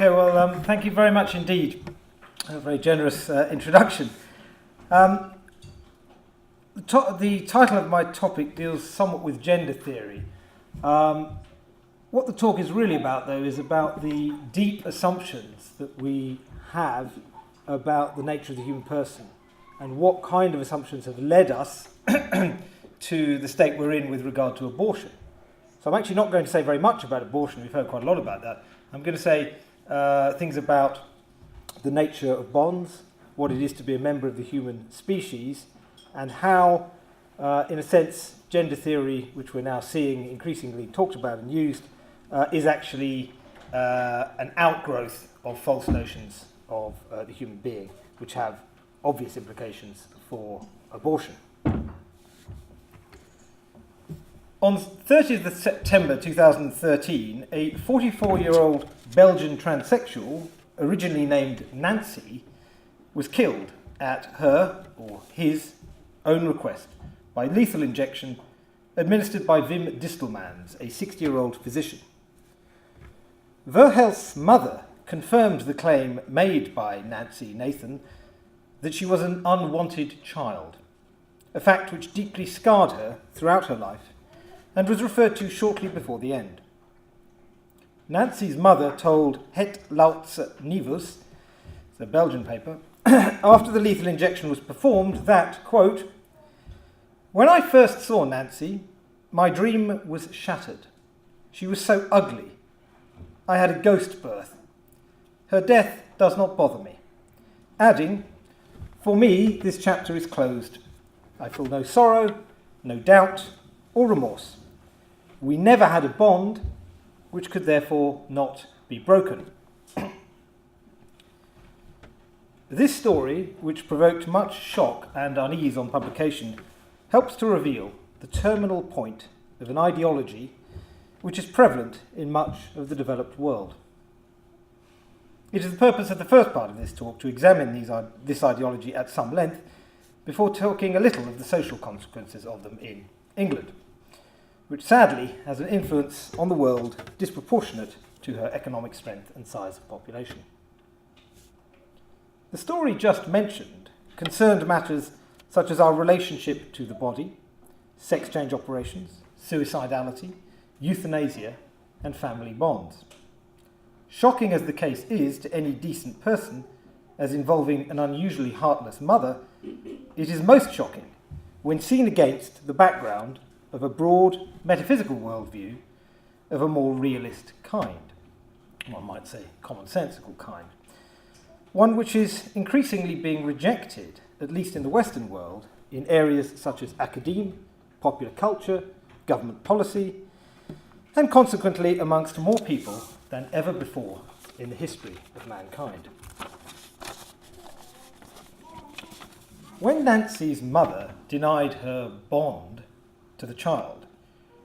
Okay, well, thank you very much indeed. A very generous introduction. The title of my topic deals somewhat with gender theory. What the talk is really about, though, is about the deep assumptions that we have about the nature of the human person and what kind of assumptions have led us to the state we're in with regard to abortion. So I'm actually not going to say very much about abortion. We've heard quite a lot about that. I'm going to say things about the nature of bonds, what it is to be a member of the human species, and how, in a sense, gender theory, which we're now seeing increasingly talked about and used, is actually an outgrowth of false notions of the human being, which have obvious implications for abortion. On 30th of September 2013, a 44-year-old Belgian transsexual, originally named Nancy, was killed at her, or his, own request by lethal injection administered by Wim Distelmans, a 60-year-old physician. Verhelst's mother confirmed the claim made by Nancy Nathan that she was an unwanted child, a fact which deeply scarred her throughout her life and was referred to shortly before the end. Nancy's mother told Het Lautse Nieuws, the Belgian paper, after the lethal injection was performed that, quote, "When I first saw Nancy, my dream was shattered. She was so ugly. I had a ghost birth. Her death does not bother me." Adding, "For me, this chapter is closed. I feel no sorrow, no doubt, or remorse. We never had a bond, which could therefore not be broken." This story, which provoked much shock and unease on publication, helps to reveal the terminal point of an ideology which is prevalent in much of the developed world. It is the purpose of the first part of this talk to examine this ideology at some length before talking a little of the social consequences of them in England, which sadly has an influence on the world disproportionate to her economic strength and size of population. The story just mentioned concerned matters such as our relationship to the body, sex change operations, suicidality, euthanasia, and family bonds. Shocking as the case is to any decent person, as involving an unusually heartless mother, it is most shocking when seen against the background of a broad metaphysical worldview of a more realist kind, one might say commonsensical kind, one which is increasingly being rejected, at least in the Western world, in areas such as academe, popular culture, government policy, and consequently amongst more people than ever before in the history of mankind. When Nancy's mother denied her bond to the child,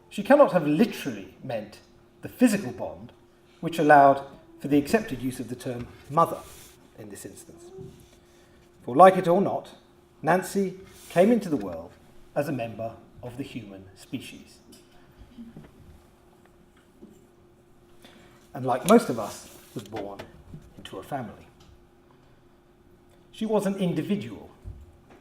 she cannot have literally meant the physical bond which allowed for the accepted use of the term mother in this instance. For like it or not, Nancy came into the world as a member of the human species. And like most of us, was born into a family. She was an individual,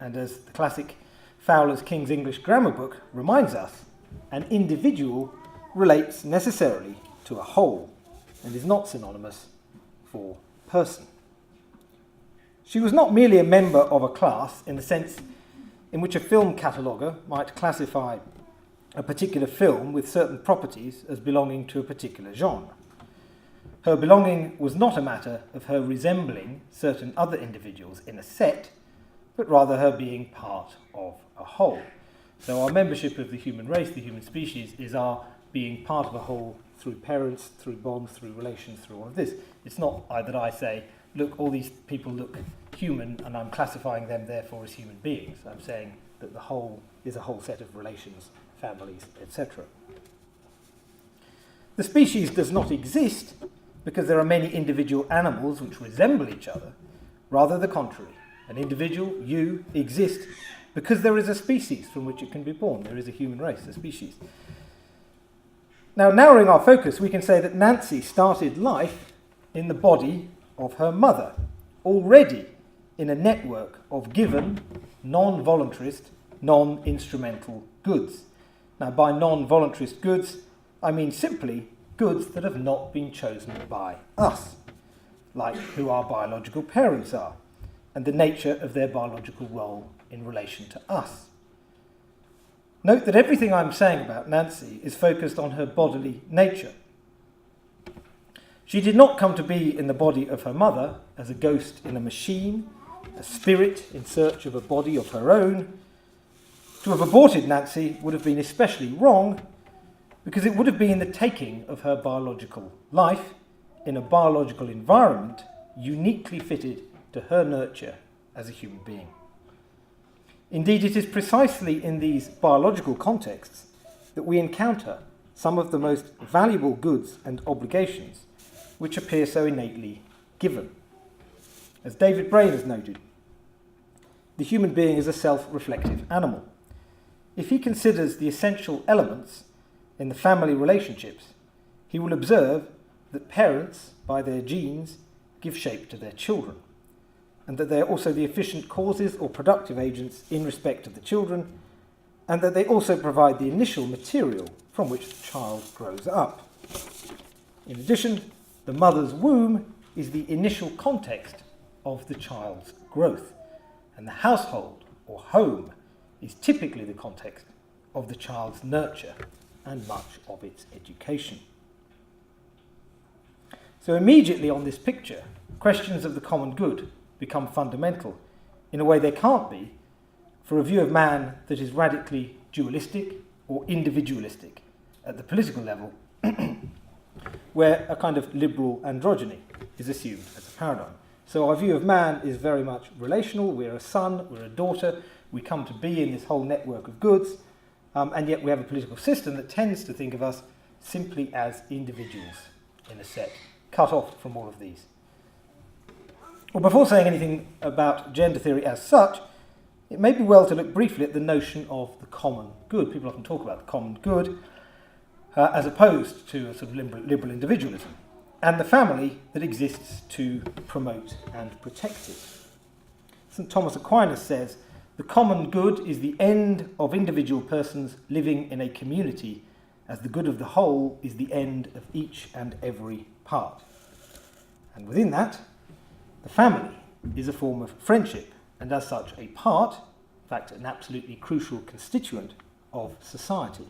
and as the classic Fowler's King's English Grammar book reminds us, an individual relates necessarily to a whole and is not synonymous for person. She was not merely a member of a class in the sense in which a film cataloguer might classify a particular film with certain properties as belonging to a particular genre. Her belonging was not a matter of her resembling certain other individuals in a set, but rather her being part of a whole. So our membership of the human race, the human species, is our being part of a whole through parents, through bonds, through relations, through all of this. It's not that I say, look, all these people look human and I'm classifying them therefore as human beings. I'm saying that the whole is a whole set of relations, families, etc. The species does not exist because there are many individual animals which resemble each other. Rather the contrary. An individual, you, exists because there is a species from which it can be born. There is a human race, a species. Now, narrowing our focus, we can say that Nancy started life in the body of her mother, already in a network of given, non-voluntarist, non-instrumental goods. Now, by non-voluntarist goods, I mean simply goods that have not been chosen by us, like who our biological parents are, and the nature of their biological role in relation to us. Note that everything I'm saying about Nancy is focused on her bodily nature. She did not come to be in the body of her mother as a ghost in a machine, a spirit in search of a body of her own. To have aborted Nancy would have been especially wrong because it would have been the taking of her biological life in a biological environment uniquely fitted to her nurture as a human being. Indeed, it is precisely in these biological contexts that we encounter some of the most valuable goods and obligations which appear so innately given. As David Brain has noted, the human being is a self-reflective animal. If he considers the essential elements in the family relationships, he will observe that parents, by their genes, give shape to their children, and that they are also the efficient causes or productive agents in respect of the children, and that they also provide the initial material from which the child grows up. In addition, the mother's womb is the initial context of the child's growth, and the household or home is typically the context of the child's nurture and much of its education. So immediately on this picture, questions of the common good become fundamental in a way they can't be for a view of man that is radically dualistic or individualistic at the political level, where a kind of liberal androgyny is assumed as a paradigm. So our view of man is very much relational. We're a son, we're a daughter, we come to be in this whole network of goods, and yet we have a political system that tends to think of us simply as individuals in a set, cut off from all of these. Well, before saying anything about gender theory as such, it may be well to look briefly at the notion of the common good. People often talk about the common good as opposed to a sort of liberal individualism, and the family that exists to promote and protect it. St. Thomas Aquinas says, "The common good is the end of individual persons living in a community, as the good of the whole is the end of each and every part." And within that, the family is a form of friendship, and as such a part, in fact an absolutely crucial constituent of society.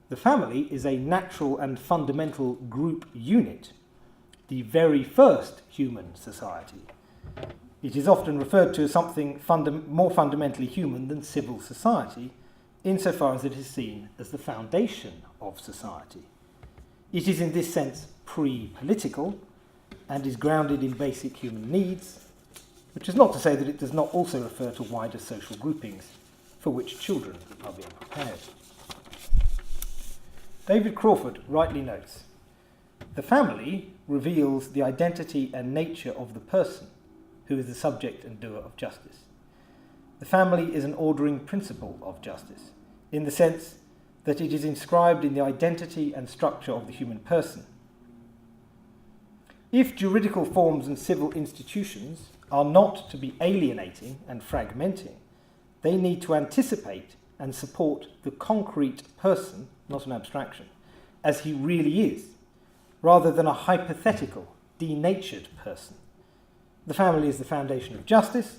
The family is a natural and fundamental group unit, the very first human society. It is often referred to as something more fundamentally human than civil society, insofar as it is seen as the foundation of society. It is in this sense pre-political, and is grounded in basic human needs, which is not to say that it does not also refer to wider social groupings for which children are being prepared. David Crawford rightly notes, "The family reveals the identity and nature of the person who is the subject and doer of justice. The family is an ordering principle of justice, in the sense that it is inscribed in the identity and structure of the human person. If juridical forms and civil institutions are not to be alienating and fragmenting, they need to anticipate and support the concrete person, not an abstraction, as he really is, rather than a hypothetical, denatured person. The family is the foundation of justice,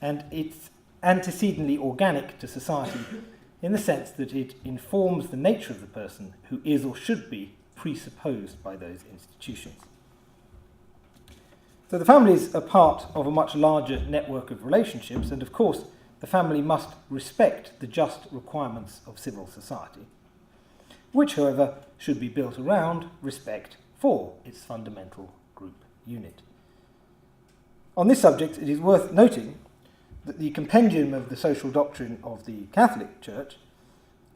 and it's antecedently organic to society in the sense that it informs the nature of the person who is or should be presupposed by those institutions." So the family is a part of a much larger network of relationships, and of course the family must respect the just requirements of civil society, which, however, should be built around respect for its fundamental group unit. On this subject, it is worth noting that the compendium of the social doctrine of the Catholic Church,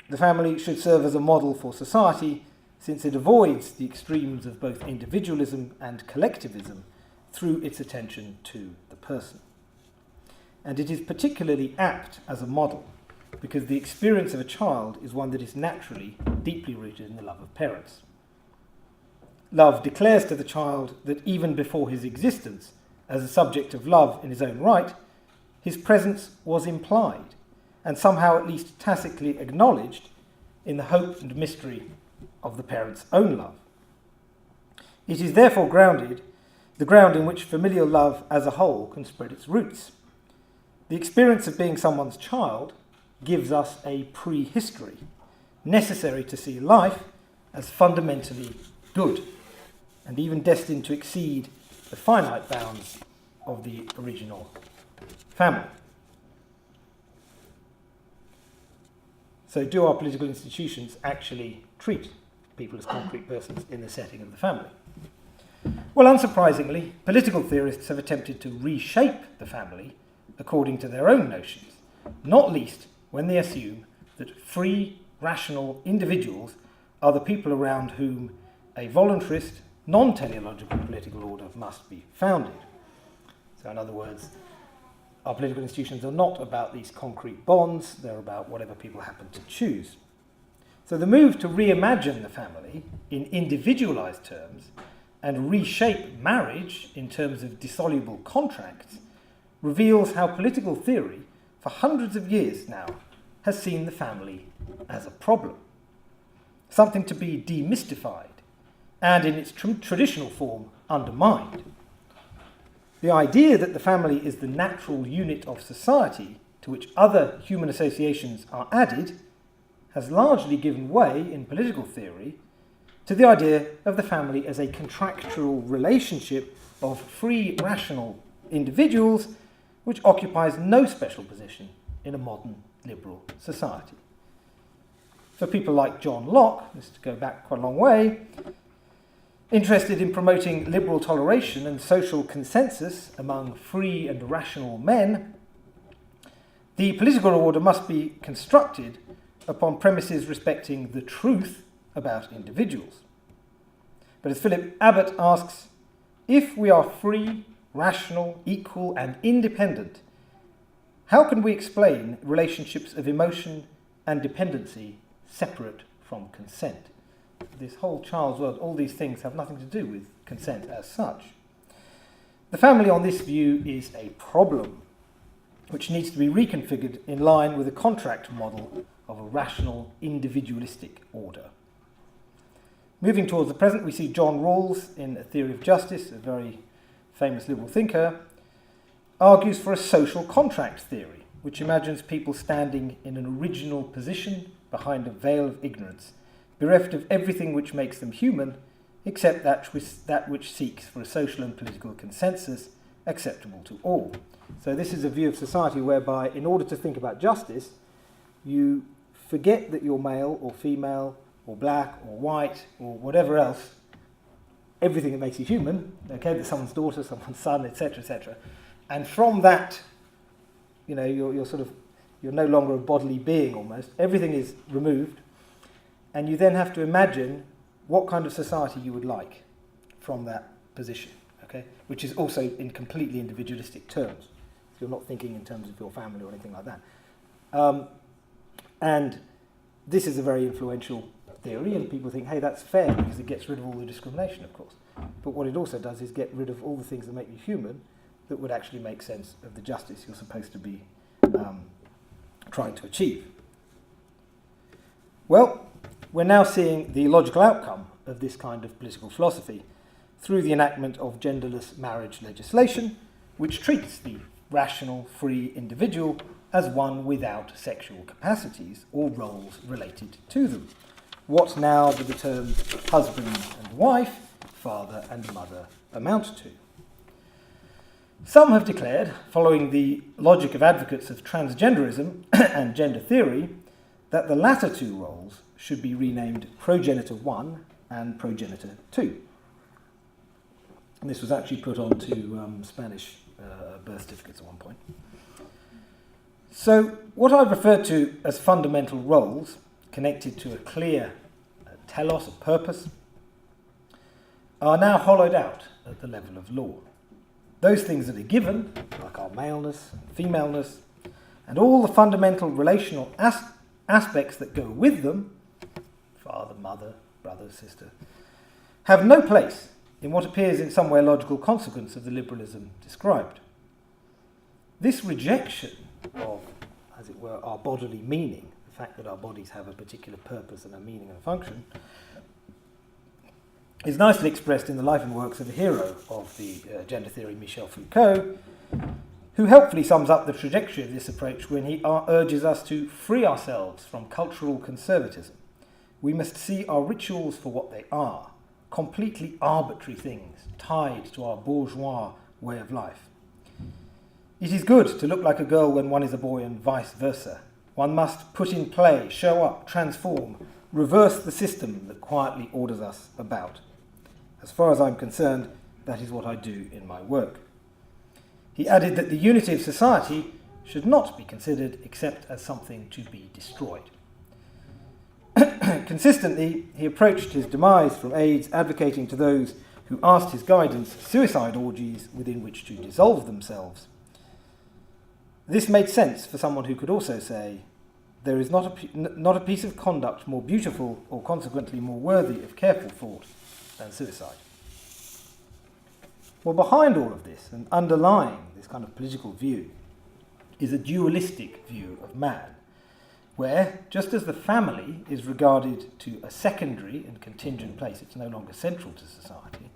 the family should serve as a model for society, since it avoids the extremes of both individualism and collectivism through its attention to the person. And it is particularly apt as a model because the experience of a child is one that is naturally deeply rooted in the love of parents. love declares to the child that even before his existence as a subject of love in his own right, his presence was implied and somehow at least tacitly acknowledged in the hope and mystery of the parent's own love. It is therefore the ground in which familial love as a whole can spread its roots. The experience of being someone's child gives us a prehistory necessary to see life as fundamentally good and even destined to exceed the finite bounds of the original family. So do our political institutions actually treat people as concrete persons in the setting of the family? Well, unsurprisingly, political theorists have attempted to reshape the family according to their own notions, not least when they assume that free, rational individuals are the people around whom a voluntarist, non-teleological political order must be founded. So in other words, our political institutions are not about these concrete bonds, they're about whatever people happen to choose. So the move to reimagine the family in individualized terms and reshape marriage in terms of dissoluble contracts reveals how political theory, for hundreds of years now, has seen the family as a problem, something to be demystified and in its traditional form undermined. The idea that the family is the natural unit of society to which other human associations are added has largely given way in political theory to the idea of the family as a contractual relationship of free, rational individuals which occupies no special position in a modern liberal society. For people like John Locke, this is to go back quite a long way, interested in promoting liberal toleration and social consensus among free and rational men, the political order must be constructed upon premises respecting the truth about individuals. But as Philip Abbott asks, if we are free, rational, equal, and independent, how can we explain relationships of emotion and dependency separate from consent? This whole child's world, all these things have nothing to do with consent as such. The family on this view is a problem which needs to be reconfigured in line with a contract model of a rational, individualistic order. Moving towards the present, we see John Rawls in A Theory of Justice, a very famous liberal thinker, argues for a social contract theory, which imagines people standing in an original position behind a veil of ignorance, bereft of everything which makes them human, except that which seeks for a social and political consensus acceptable to all. So this is a view of society whereby, in order to think about justice, you forget that you're male or female or black or white or whatever else, everything that makes you human, okay, that someone's daughter, someone's son, etc., etc. And from that, you know, you're no longer a bodily being almost. Everything is removed, and you then have to imagine what kind of society you would like from that position, okay, which is also in completely individualistic terms. You're not thinking in terms of your family or anything like that. And this is a very influential theory, and people think, hey, that's fair because it gets rid of all the discrimination, of course. But what it also does is get rid of all the things that make you human that would actually make sense of the justice you're supposed to be trying to achieve. Well, we're now seeing the logical outcome of this kind of political philosophy through the enactment of genderless marriage legislation, which treats the rational, free individual as one without sexual capacities or roles related to them. What now do the terms husband and wife, father and mother amount to? Some have declared, following the logic of advocates of transgenderism and gender theory, that the latter two roles should be renamed progenitor 1 and progenitor 2. And this was actually put onto Spanish birth certificates at one point. So what I've referred to as fundamental roles connected to a clear telos, a purpose, are now hollowed out at the level of law. Those things that are given, like our maleness and femaleness, and all the fundamental relational aspects that go with them, father, mother, brother, sister, have no place in what appears in some way a logical consequence of the liberalism described. This rejection of, as it were, our bodily meaning, the fact that our bodies have a particular purpose and a meaning and a function, is nicely expressed in the life and works of a hero of the gender theory, Michel Foucault, who helpfully sums up the trajectory of this approach when he urges us to free ourselves from cultural conservatism. We must see our rituals for what they are, completely arbitrary things tied to our bourgeois way of life. It is good to look like a girl when one is a boy and vice versa. One must put in play, show up, transform, reverse the system that quietly orders us about. As far as I'm concerned, that is what I do in my work. He added that the unity of society should not be considered except as something to be destroyed. Consistently, he approached his demise from AIDS advocating to those who asked his guidance suicide orgies within which to dissolve themselves. This made sense for someone who could also say, there is not a piece of conduct more beautiful or consequently more worthy of careful thought than suicide. Well, behind all of this and underlying this kind of political view is a dualistic view of man, where, just as the family is regarded to a secondary and contingent place, it's no longer central to society,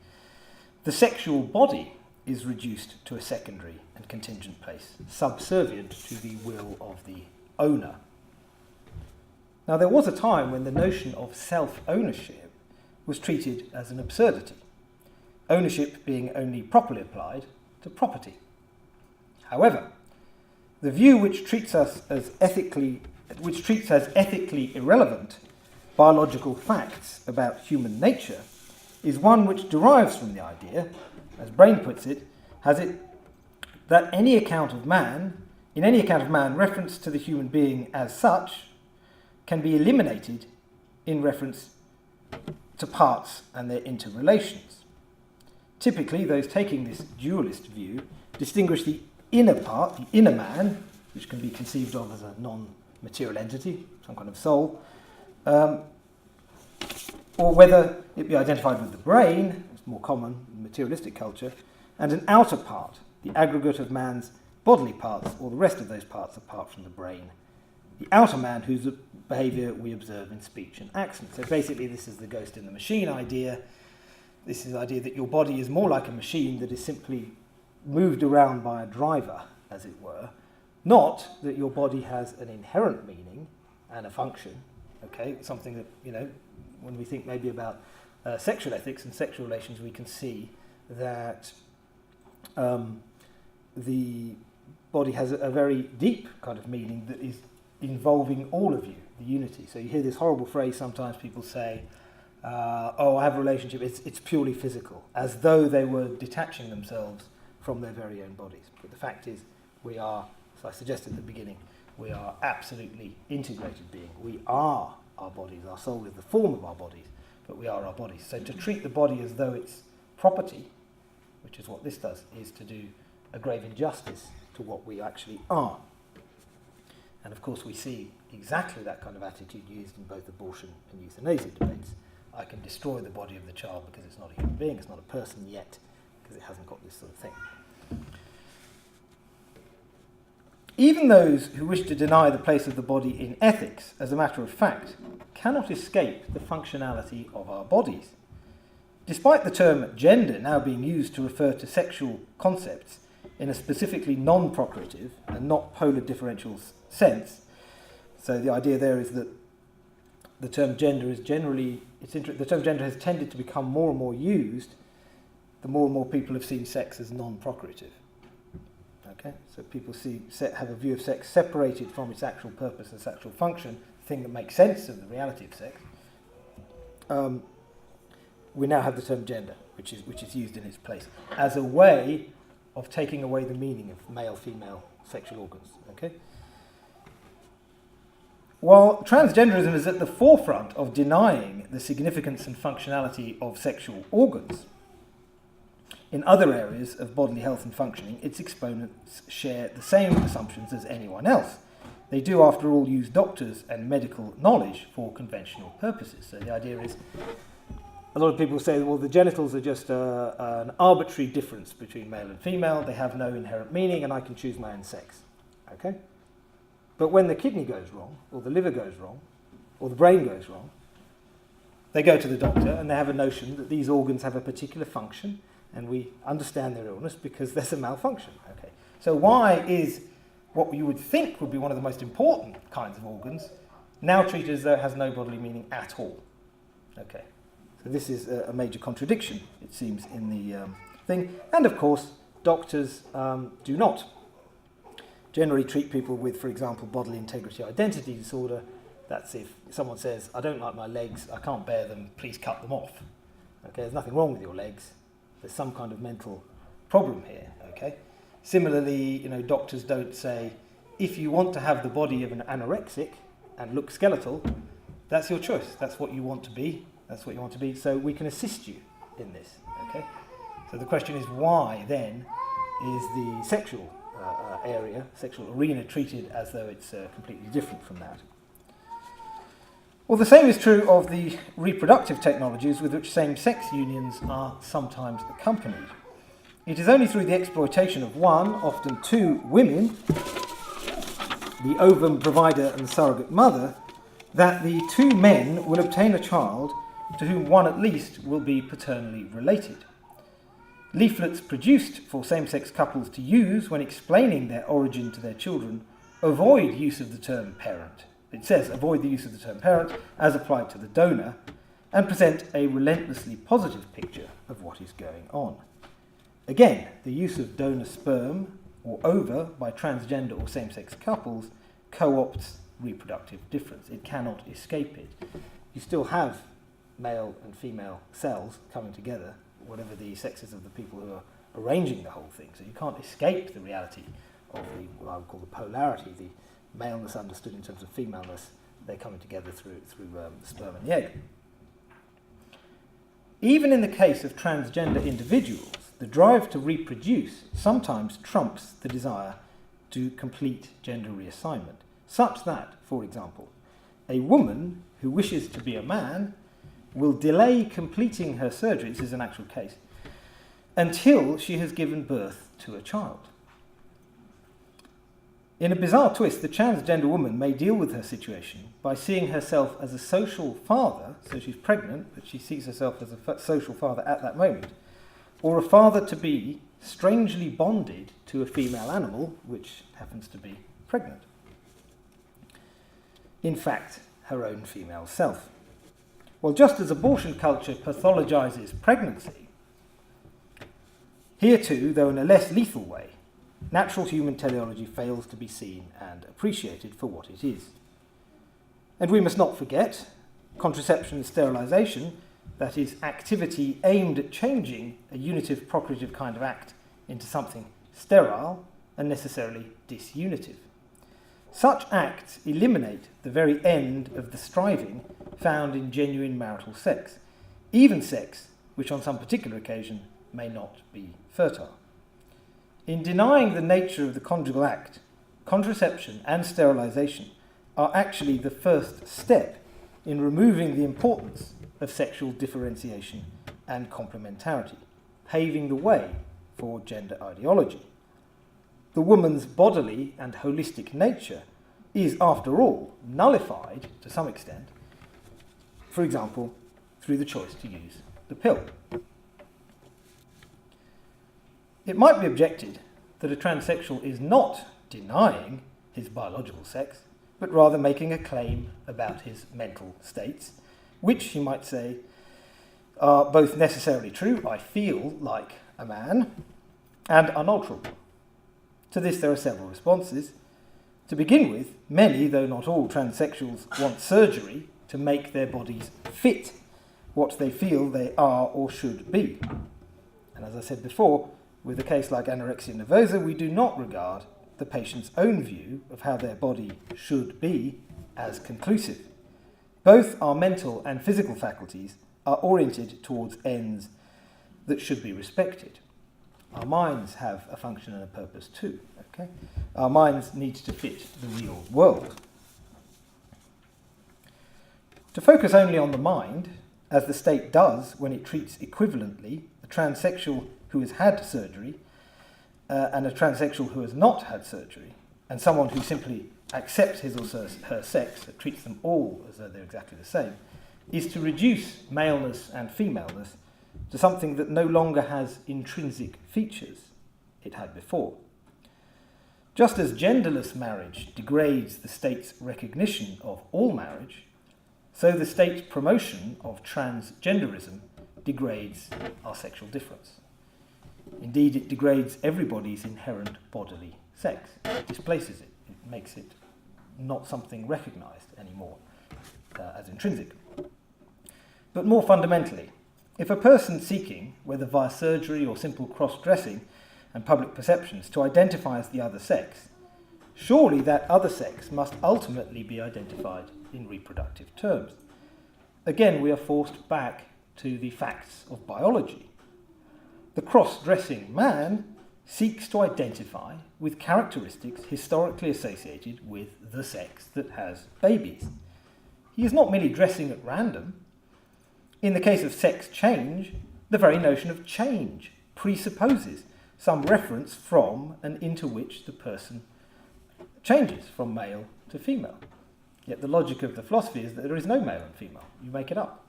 the sexual body is reduced to a secondary and contingent place, subservient to the will of the owner. Now, there was a time when the notion of self-ownership was treated as an absurdity, ownership being only properly applied to property. However, the view which treats as ethically irrelevant biological facts about human nature is one which derives from the idea, as Brain puts it, that in any account of man, reference to the human being as such can be eliminated in reference to parts and their interrelations. Typically, those taking this dualist view distinguish the inner part, the inner man, which can be conceived of as a non-material entity, some kind of soul, or whether it be identified with the brain, it's more common in materialistic culture, and an outer part, the aggregate of man's bodily parts, or the rest of those parts apart from the brain, the outer man whose behaviour we observe in speech and action. So basically this is the ghost in the machine idea. This is the idea that your body is more like a machine that is simply moved around by a driver, as it were, not that your body has an inherent meaning and a function, okay, something that, when we think maybe about sexual ethics and sexual relations, we can see that the body has a very deep kind of meaning that is involving all of you, the unity. So you hear this horrible phrase sometimes people say, I have a relationship, it's purely physical, as though they were detaching themselves from their very own bodies. But the fact is, we are, as I suggested at the beginning, we are absolutely integrated being. We are our bodies. Our soul is the form of our bodies, but we are our bodies. So to treat the body as though it's property, which is what this does, is to do a grave injustice to what we actually are. And of course we see exactly that kind of attitude used in both abortion and euthanasia debates. I can destroy the body of the child because it's not a human being, it's not a person yet, because it hasn't got this sort of thing. Even those who wish to deny the place of the body in ethics, as a matter of fact, cannot escape the functionality of our bodies. Despite the term gender now being used to refer to sexual concepts in a specifically non-procreative and not polar differential sense, so the idea there is that the term gender is generally, the term gender has tended to become more and more used the more and more people have seen sex as non-procreative. Okay, so people have a view of sex separated from its actual purpose and sexual function, the thing that makes sense of the reality of sex. We now have the term gender, which is used in its place as a way of taking away the meaning of male-female sexual organs. Okay. While transgenderism is at the forefront of denying the significance and functionality of sexual organs, in other areas of bodily health and functioning, its exponents share the same assumptions as anyone else. They do, after all, use doctors and medical knowledge for conventional purposes. So the idea is, a lot of people say, well, the genitals are just an arbitrary difference between male and female. They have no inherent meaning, and I can choose my own sex. Okay? But when the kidney goes wrong, or the liver goes wrong, or the brain goes wrong, they go to the doctor and they have a notion that these organs have a particular function, and we understand their illness because there's a malfunction. Okay? So why is what you would think would be one of the most important kinds of organs now treated as though it has no bodily meaning at all? Okay. So this is a major contradiction, it seems, in the thing. And of course, doctors do not generally treat people with, for example, bodily integrity identity disorder. That's if someone says, I don't like my legs, I can't bear them, please cut them off. Okay, there's nothing wrong with your legs. There's some kind of mental problem here. Okay. Similarly, doctors don't say, if you want to have the body of an anorexic and look skeletal, that's your choice. That's what you want to be. That's what you want to be. So we can assist you in this. Okay. So the question is, why then is the sexual sexual arena, treated as though it's completely different from that? Well, the same is true of the reproductive technologies with which same-sex unions are sometimes accompanied. It is only through the exploitation of one, often two, women, the ovum provider and the surrogate mother, that the two men will obtain a child to whom one at least will be paternally related. Leaflets produced for same-sex couples to use when explaining their origin to their children avoid use of the term parent. It says avoid the use of the term parent as applied to the donor, and present a relentlessly positive picture of what is going on. Again, the use of donor sperm or ova by transgender or same-sex couples co-opts reproductive difference. It cannot escape it. You still have male and female cells coming together, whatever the sexes of the people who are arranging the whole thing. So you can't escape the reality of what I would call the polarity, the maleness understood in terms of femaleness. They're coming together through the sperm and the egg. Even in the case of transgender individuals, the drive to reproduce sometimes trumps the desire to complete gender reassignment, such that, for example, a woman who wishes to be a man will delay completing her surgery, this is an actual case, until she has given birth to a child. In a bizarre twist, the transgender woman may deal with her situation by seeing herself as a social father, so she's pregnant, but she sees herself as a social father at that moment, or a father to be strangely bonded to a female animal, which happens to be pregnant. In fact, her own female self. Well, just as abortion culture pathologizes pregnancy, here too, though in a less lethal way, natural human teleology fails to be seen and appreciated for what it is. And we must not forget, contraception and sterilization, that is, activity aimed at changing a unitive procreative kind of act into something sterile and necessarily disunitive. Such acts eliminate the very end of the striving found in genuine marital sex, even sex which on some particular occasion may not be fertile. In denying the nature of the conjugal act, contraception and sterilization are actually the first step in removing the importance of sexual differentiation and complementarity, paving the way for gender ideology. The woman's bodily and holistic nature is, after all, nullified to some extent, for example, through the choice to use the pill. It might be objected that a transsexual is not denying his biological sex, but rather making a claim about his mental states, which, he might say, are both necessarily true, I feel like a man, and unalterable. To this there are several responses. To begin with, many, though not all, transsexuals want surgery to make their bodies fit what they feel they are or should be. And as I said before, with a case like anorexia nervosa, we do not regard the patient's own view of how their body should be as conclusive. Both our mental and physical faculties are oriented towards ends that should be respected. Our minds have a function and a purpose too. Okay? Our minds need to fit the real world. To focus only on the mind as the state does when it treats equivalently a transsexual who has had surgery and a transsexual who has not had surgery, and someone who simply accepts his or her sex, that treats them all as though they're exactly the same, is to reduce maleness and femaleness to something that no longer has intrinsic features it had before. Just as genderless marriage degrades the state's recognition of all marriage, so the state's promotion of transgenderism degrades our sexual difference. Indeed, it degrades everybody's inherent bodily sex. It displaces it. It makes it not something recognised anymore as intrinsic. But more fundamentally, if a person seeking, whether via surgery or simple cross-dressing and public perceptions, to identify as the other sex, surely that other sex must ultimately be identified in reproductive terms. Again, we are forced back to the facts of biology. The cross-dressing man seeks to identify with characteristics historically associated with the sex that has babies. He is not merely dressing at random. In the case of sex change, the very notion of change presupposes some reference from and into which the person changes from male to female. Yet the logic of the philosophy is that there is no male and female. You make it up.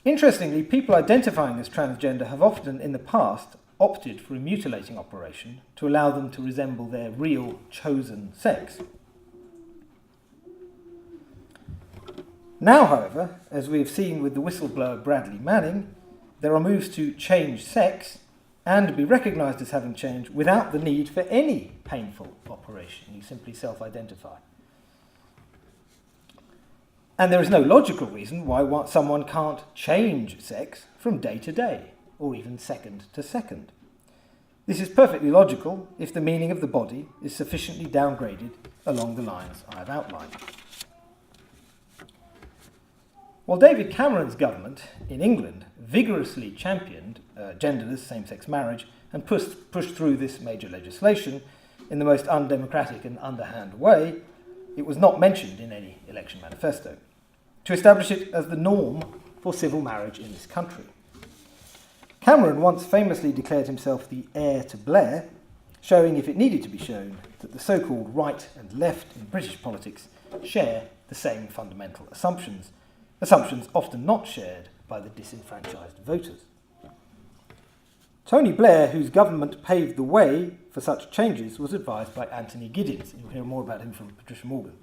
Interestingly, people identifying as transgender have often in the past opted for a mutilating operation to allow them to resemble their real chosen sex. Now, however, as we have seen with the whistleblower Bradley Manning, there are moves to change sex and be recognised as having changed without the need for any painful operation. You simply self-identify. And there is no logical reason why someone can't change sex from day to day, or even second to second. This is perfectly logical if the meaning of the body is sufficiently downgraded along the lines I have outlined. While David Cameron's government in England vigorously championed genderless same-sex marriage and pushed through this major legislation in the most undemocratic and underhand way, it was not mentioned in any election manifesto, to establish it as the norm for civil marriage in this country. Cameron once famously declared himself the heir to Blair, showing, if it needed to be shown, that the so-called right and left in British politics share the same fundamental assumptions often not shared by the disenfranchised voters. Tony Blair, whose government paved the way for such changes, was advised by Anthony Giddens. You'll hear more about him from Patricia Morgan,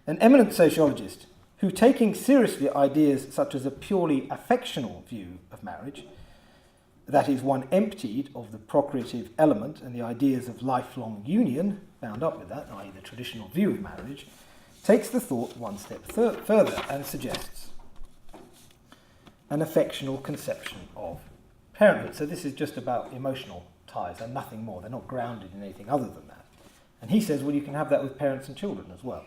an eminent sociologist who, taking seriously ideas such as a purely affectional view of marriage, that is, one emptied of the procreative element and the ideas of lifelong union bound up with that, i.e. the traditional view of marriage, takes the thought one step further and suggests an affectional conception of parenthood. So this is just about emotional ties and nothing more. They're not grounded in anything other than that. And he says, well, you can have that with parents and children as well.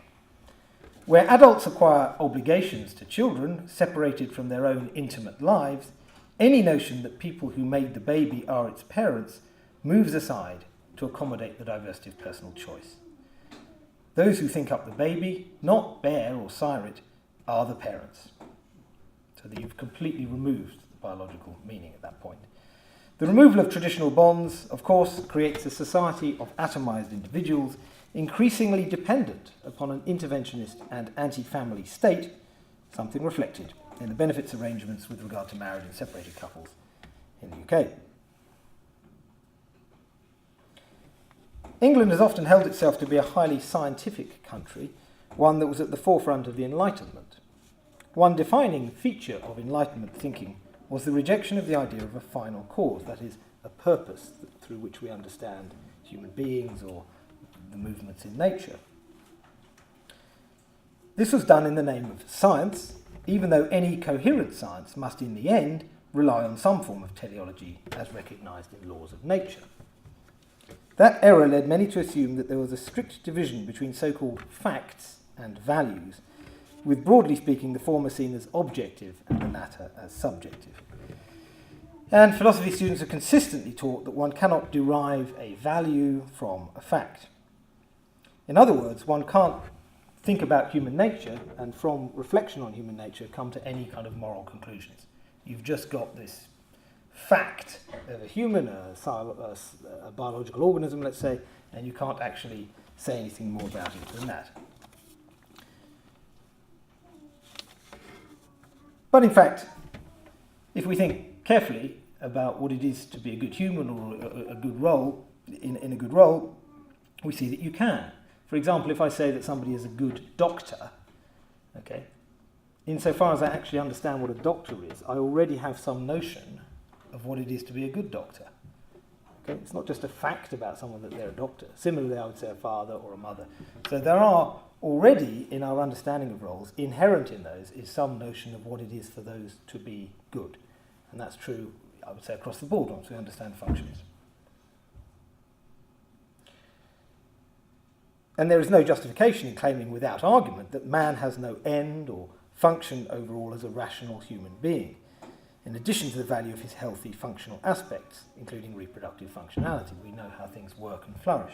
Where adults acquire obligations to children separated from their own intimate lives, any notion that people who made the baby are its parents moves aside to accommodate the diversity of personal choice. Those who think up the baby, not bear or sire it, are the parents. So that you've completely removed the biological meaning at that point. The removal of traditional bonds, of course, creates a society of atomised individuals increasingly dependent upon an interventionist and anti-family state, something reflected in the benefits arrangements with regard to married and separated couples in the UK. England has often held itself to be a highly scientific country, one that was at the forefront of the Enlightenment. One defining feature of Enlightenment thinking was the rejection of the idea of a final cause, that is, a purpose through which we understand human beings or the movements in nature. This was done in the name of science, even though any coherent science must in the end rely on some form of teleology as recognised in laws of nature. That error led many to assume that there was a strict division between so-called facts and values, with, broadly speaking, the former seen as objective and the latter as subjective. And philosophy students are consistently taught that one cannot derive a value from a fact. In other words, one can't think about human nature and from reflection on human nature come to any kind of moral conclusions. You've just got this fact of a human, a biological organism, let's say, and you can't actually say anything more about it than that. But in fact, if we think carefully about what it is to be a good human or a good role, in a good role, we see that you can. For example, if I say that somebody is a good doctor, okay, insofar as I actually understand what a doctor is, I already have some notion of what it is to be a good doctor. Okay? It's not just a fact about someone that they're a doctor. Similarly, I would say a father or a mother. So there are already, in our understanding of roles, inherent in those is some notion of what it is for those to be good. And that's true, I would say, across the board once we understand functions. And there is no justification in claiming without argument that man has no end or function overall as a rational human being, in addition to the value of his healthy functional aspects, including reproductive functionality. We know how things work and flourish.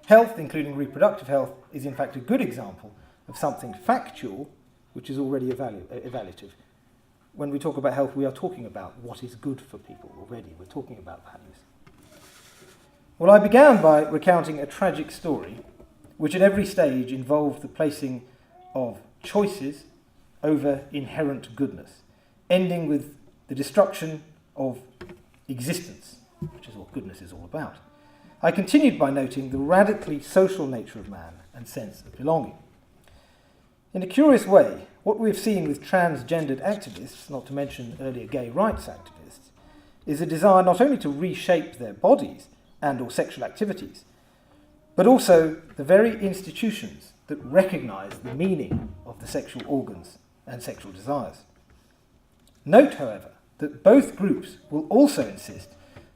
Health, including reproductive health, is in fact a good example of something factual which is already evaluative. When we talk about health, we are talking about what is good for people already. We're talking about values. Well, I began by recounting a tragic story which at every stage involved the placing of choices over inherent goodness, ending with the destruction of existence, which is what goodness is all about. I continued by noting the radically social nature of man and sense of belonging. In a curious way, what we've seen with transgendered activists, not to mention earlier gay rights activists, is a desire not only to reshape their bodies and or sexual activities, but also the very institutions that recognise the meaning of the sexual organs and sexual desires. Note, however, that both groups will also insist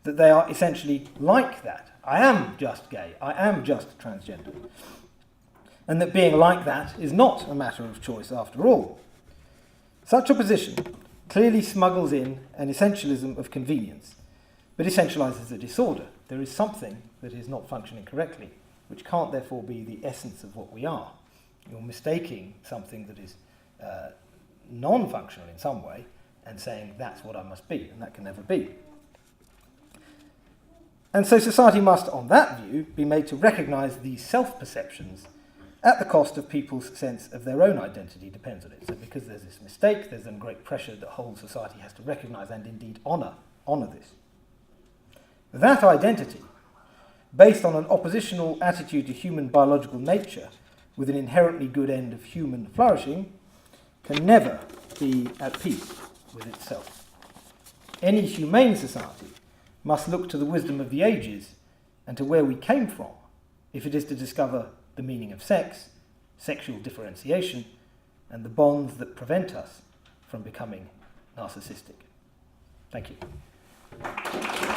that they are essentially like that. I am just gay, I am just transgender. And that being like that is not a matter of choice after all. Such a position clearly smuggles in an essentialism of convenience, but essentialises a disorder. There is something that is not functioning correctly, which can't therefore be the essence of what we are. You're mistaking something that is non-functional in some way and saying that's what I must be, and that can never be. And so society must, on that view, be made to recognise these self-perceptions at the cost of people's sense of their own identity depends on it. So because there's this mistake, there's then great pressure that whole society has to recognise and indeed honour this. That identity, based on an oppositional attitude to human biological nature with an inherently good end of human flourishing, can never be at peace with itself. Any humane society must look to the wisdom of the ages and to where we came from if it is to discover the meaning of sex, sexual differentiation, and the bonds that prevent us from becoming narcissistic. Thank you.